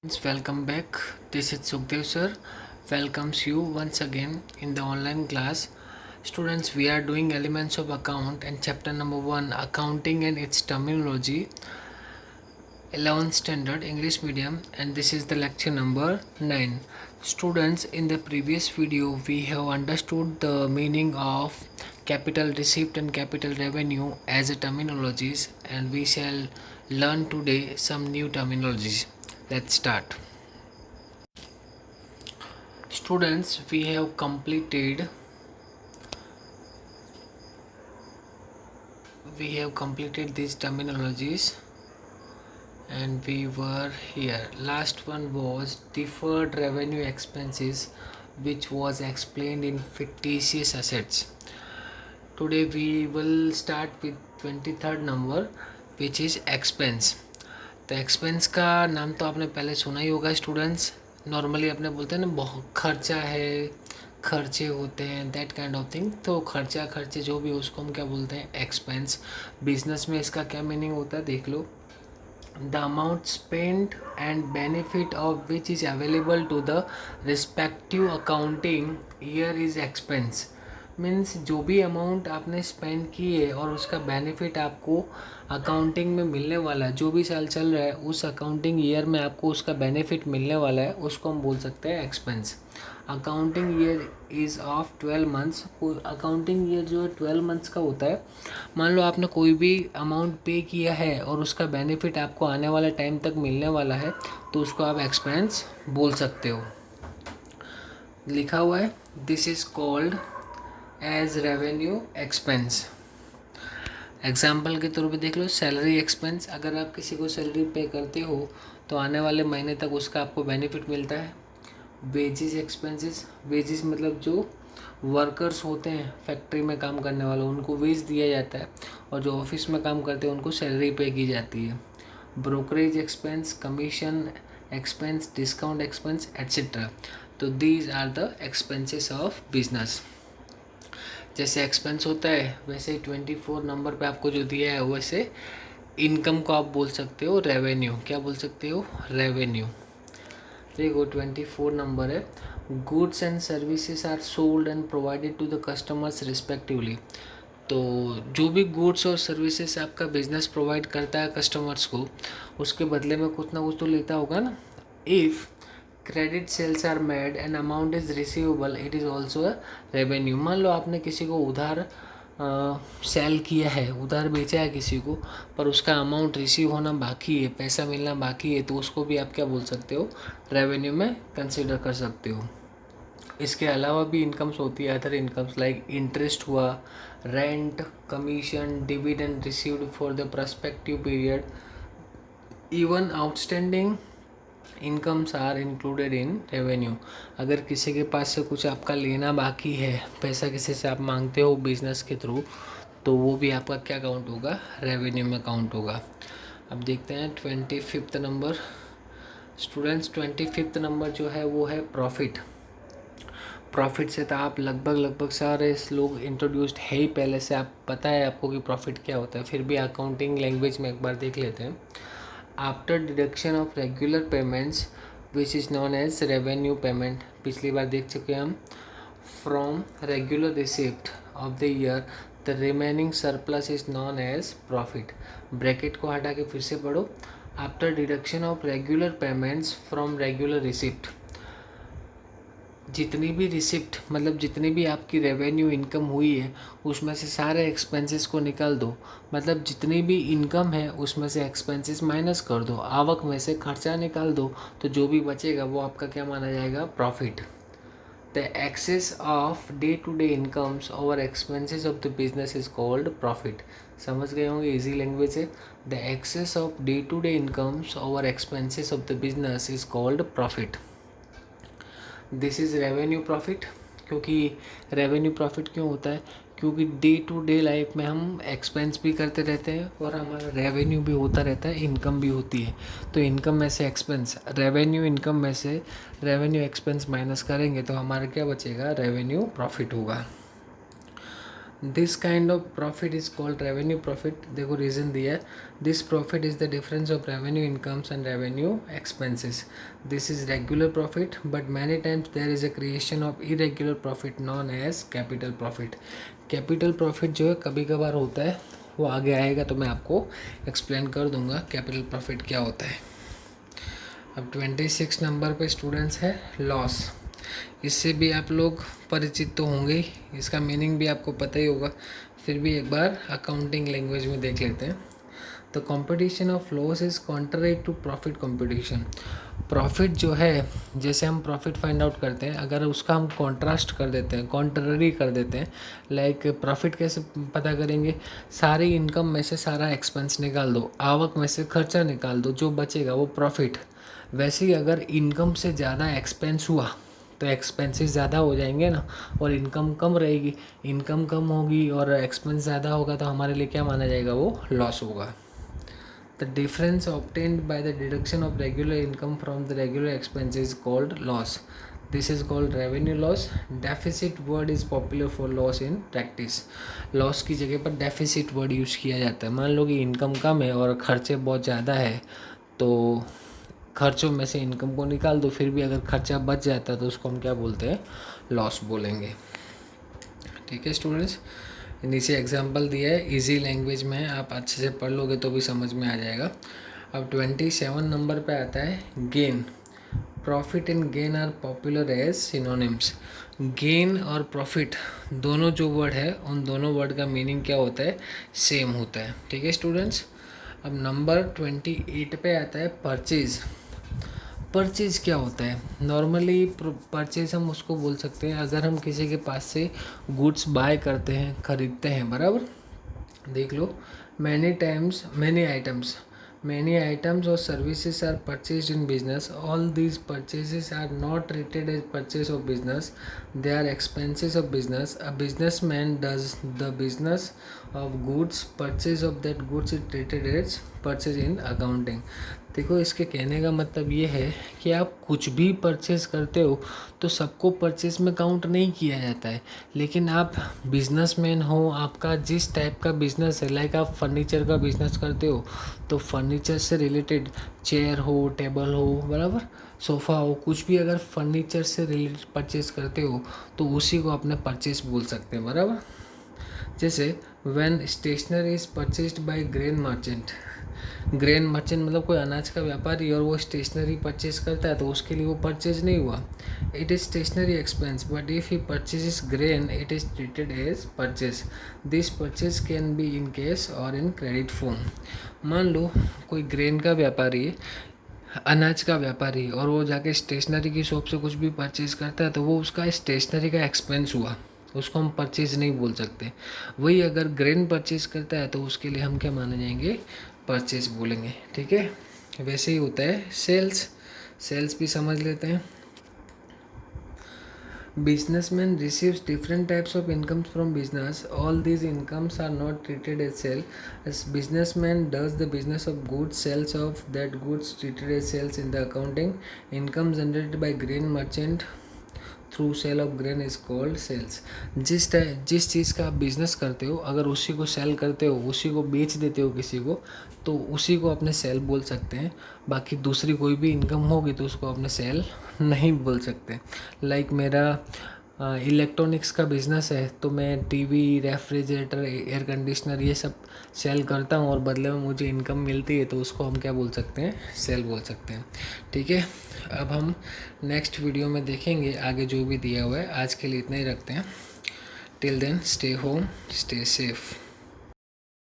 Welcome back. This is Sukhdev sir. Welcomes you once again in the online class. Students, we are doing elements of account and chapter number 1 accounting and its terminology, 11th standard English medium, and this is the lecture number 9. Students, in the previous video we have understood the meaning of capital receipt and capital revenue as a terminologies, and we shall learn today some new terminologies. Let's start. Students, we have completed these terminologies and we were here. Last one was deferred revenue expenses, which was explained in fictitious assets. Today we will start with 23rd number, which is expense. तो expense का नाम तो आपने पहले सुना ही होगा students. Normally अपने बोलते हैं ना बहुत खर्चा है, खर्चे होते हैं, दैट काइंड ऑफ थिंग. तो खर्चे जो भी उसको हम क्या बोलते हैं, एक्सपेंस. बिजनेस में इसका क्या मीनिंग होता है देख लो. The amount spend and benefit of which is available to the respective accounting year is expense. Means जो भी अमाउंट आपने स्पेंड की है और उसका बेनिफिट आपको अकाउंटिंग में मिलने वाला है, जो भी साल चल रहा है उस अकाउंटिंग ईयर में आपको उसका बेनिफिट मिलने वाला है, उसको हम बोल सकते हैं expense. Accounting year is of 12 months. Accounting year जो है 12 मंथ्स का होता है. मान लो आपने कोई भी अमाउंट पे किया है और उसका बेनिफिट आपको आने वाले टाइम तक मिलने वाला है, तो उसको आप एक्सपेंस बोल सकते हो. लिखा हुआ है this is called as revenue expense. Example के तौर पे देख लो, सैलरी एक्सपेंस. अगर आप किसी को सैलरी पे करते हो तो आने वाले महीने तक उसका आपको बेनिफिट मिलता है. Wages expenses. वेजेस मतलब जो वर्कर्स होते हैं फैक्ट्री में काम करने वाले, उनको वेज दिया जाता है, और जो ऑफिस में काम करते हैं उनको सैलरी पे की जाती है. Brokerage expense, commission expense, discount expense etcetera. तो these are the expenses of business. जैसे एक्सपेंस होता है वैसे ही 24 नंबर पे आपको जो दिया है वैसे इनकम को आप बोल सकते हो रेवेन्यू. क्या बोल सकते हो, रेवेन्यू. देखो 24 नंबर है, goods and services are sold and provided to the customers respectively. तो जो भी गुड्स और सर्विसेज आपका बिजनेस प्रोवाइड करता है कस्टमर्स को, उसके बदले में कुछ ना कुछ तो लेता होगा ना. If credit sales are made and amount is receivable, it is also a revenue. मान लो आपने किसी को उधार सेल किया है, उधार बेचा है किसी को, पर उसका अमाउंट रिसीव होना बाकी है, पैसा मिलना बाकी है, तो उसको भी आप क्या बोल सकते हो, रेवेन्यू में कंसिडर कर सकते हो. इसके अलावा भी इनकम्स होती है, अदर इनकम्स लाइक इंटरेस्ट हुआ, rent, commission, dividend received for the prospective period. Even outstanding incomes are included in revenue. अगर किसी के पास से कुछ आपका लेना बाकी है, पैसा किसी से आप मांगते हो बिजनेस के थ्रू, तो वो भी आपका क्या काउंट होगा, रेवेन्यू में काउंट होगा. अब देखते हैं 25th number. Students 25th number जो है वो है प्रॉफिट. प्रॉफिट से तो आप लगभग सारे लोग इंट्रोड्यूस्ड है ही पहले से, आप पता है आपको कि प्रॉफिट क्या होता है, फिर भी अकाउंटिंग लैंग्वेज में एक बार देख लेते हैं. After deduction of regular payments which is known as revenue payment. पिछली बार देख चुके हैं हम. From regular receipt of the year the remaining surplus is known as profit. Bracket को हटा के फिर से पढ़ो. After deduction of regular payments from regular receipt, जितनी भी रिसिप्ट मतलब जितनी भी आपकी रेवेन्यू इनकम हुई है उसमें से सारे एक्सपेंसेस को निकाल दो. मतलब जितनी भी इनकम है उसमें से एक्सपेंसेस माइनस कर दो, आवक में से खर्चा निकाल दो, तो जो भी बचेगा वो आपका क्या माना जाएगा, profit. The excess of day to day incomes over expenses of the business is called profit. समझ गए होंगे, इजी लैंग्वेज है. The excess of day to day incomes over expenses of the business is called profit. This is revenue profit. क्योंकि revenue profit क्यों होता है, क्योंकि day to day life में हम एक्सपेंस भी करते रहते हैं और हमारा रेवेन्यू भी होता रहता है, इनकम भी होती है. तो इनकम में से एक्सपेंस, रेवेन्यू इनकम में से रेवेन्यू एक्सपेंस माइनस करेंगे तो हमारा क्या बचेगा, रेवेन्यू प्रॉफिट होगा. This kind of profit is called revenue profit. देखो रीजन दिया है, this profit is the difference of revenue incomes and revenue expenses. This is regular profit but many times there is a creation of irregular profit known as capital profit. Capital profit जो है कभी कभार होता है, वो आगे आएगा तो मैं आपको एक्सप्लेन कर दूंगा कैपिटल प्रॉफिट क्या होता है। अब 26 नंबर पे स्टूडेंट्स है लॉस। इससे भी आप लोग परिचित तो होंगे ही, इसका मीनिंग भी आपको पता ही होगा, फिर भी एक बार अकाउंटिंग लैंग्वेज में देख लेते हैं। तो competition of loss is contrary to profit competition. Profit जो है, जैसे हम प्रॉफिट फाइंड आउट करते हैं, अगर उसका हम कॉन्ट्रास्ट कर देते हैं, कॉन्ट्ररी कर देते हैं, लाइक प्रॉफिट कैसे पता करेंगे, सारी इनकम में से सारा एक्सपेंस निकाल दो, आवक में से खर्चा निकाल दो, जो बचेगा वो प्रॉफिट। वैसे ही अगर इनकम से ज़्यादा एक्सपेंस हुआ तो एक्सपेंसेस ज़्यादा हो जाएंगे ना, और इनकम कम रहेगी, इनकम कम होगी और एक्सपेंस ज़्यादा होगा तो हमारे लिए क्या माना जाएगा, वो लॉस होगा। The difference obtained by the deduction of regular income from the regular expense is called loss. This is called revenue loss. Deficit word is popular for loss in practice. Loss की जगह पर deficit word use किया जाता है। मान लो कि income कम है और खर्चे बहुत ज़्यादा है, तो खर्चों में से इनकम को निकाल दो, फिर भी अगर खर्चा बच जाता है तो उसको हम क्या बोलते हैं, लॉस बोलेंगे। ठीक है स्टूडेंट्स, नीचे एग्जांपल दिया है, इजी लैंग्वेज में है, आप अच्छे से पढ़ लोगे तो भी समझ में आ जाएगा। अब 27 नंबर पे आता है gain. Profit and gain are popular as synonyms. Gain और प्रॉफिट दोनों जो वर्ड है, उन दोनों वर्ड का मीनिंग क्या होता है, सेम होता है। ठीक है स्टूडेंट्स। अब नंबर 28 पे आता है परचेज। परचेज क्या होता है, नॉर्मली परचेज हम उसको बोल सकते हैं अगर हम किसी के पास से गुड्स बाय करते हैं, खरीदते हैं, बराबर। देख लो, many items or services are purchased in business. All these purchases are not treated as purchase of business, they are expenses of business. A businessman does the business of goods, purchase of that goods is treated as purchase in accounting. देखो, इसके कहने का मतलब ये है कि आप कुछ भी परचेज करते हो तो सबको परचेज में काउंट नहीं किया जाता है, लेकिन आप बिजनेसमैन हो, आपका जिस टाइप का बिजनेस है, लाइक आप फर्नीचर का बिजनेस करते हो तो फर्नीचर से रिलेटेड चेयर हो, टेबल हो, बराबर, सोफ़ा हो, कुछ भी अगर फर्नीचर से रिलेटेड परचेज करते हो तो उसी को अपने परचेज बोल सकते हैं, बराबर। जैसे when stationery is purchased by grain merchant. Grain merchant मतलब कोई अनाज का व्यापारी, और वो स्टेशनरी परचेज करता है तो उसके लिए वो परचेज नहीं हुआ, it is stationery expense, but if he purchases grain it is treated as purchase. This purchase can be in cash or in credit form. मान लो कोई ग्रेन का व्यापारी है, अनाज का व्यापारी, और वो जाके स्टेशनरी की शॉप से कुछ भी परचेज करता है तो वो उसका स्टेशनरी का एक्सपेंस हुआ, उसको हम परचेज नहीं बोल सकते। वही अगर ग्रेन परचेज करता है तो उसके लिए हम क्या माने जाएंगे, परचेज बोलेंगे। ठीक है, वैसे ही होता है सेल्स। सेल्स भी समझ लेते हैं। Businessman receives different types of incomes from business. All these incomes are not treated as sale. As businessman does the business of goods, sales of that goods treated as sales in the accounting. Income generated by grain merchant through sale of grain is called sales. जिस चीज़ का आप business करते हो, अगर उसी को cell करते हो, उसी को बेच देते हो किसी को, तो उसी को अपने सेल बोल सकते हैं। बाकी दूसरी कोई भी इनकम होगी तो उसको अपने सेल नहीं बोल सकते। लाइक मेरा इलेक्ट्रॉनिक्स का बिज़नेस है तो मैं टीवी, रेफ्रिजरेटर, एयर कंडीशनर ये सब सेल करता हूँ और बदले में मुझे इनकम मिलती है, तो उसको हम क्या बोल सकते हैं, सेल बोल सकते हैं। ठीक है, अब हम नेक्स्ट वीडियो में देखेंगे आगे जो भी दिया हुआ है। आज के लिए इतना ही रखते हैं। Till then stay home, stay safe.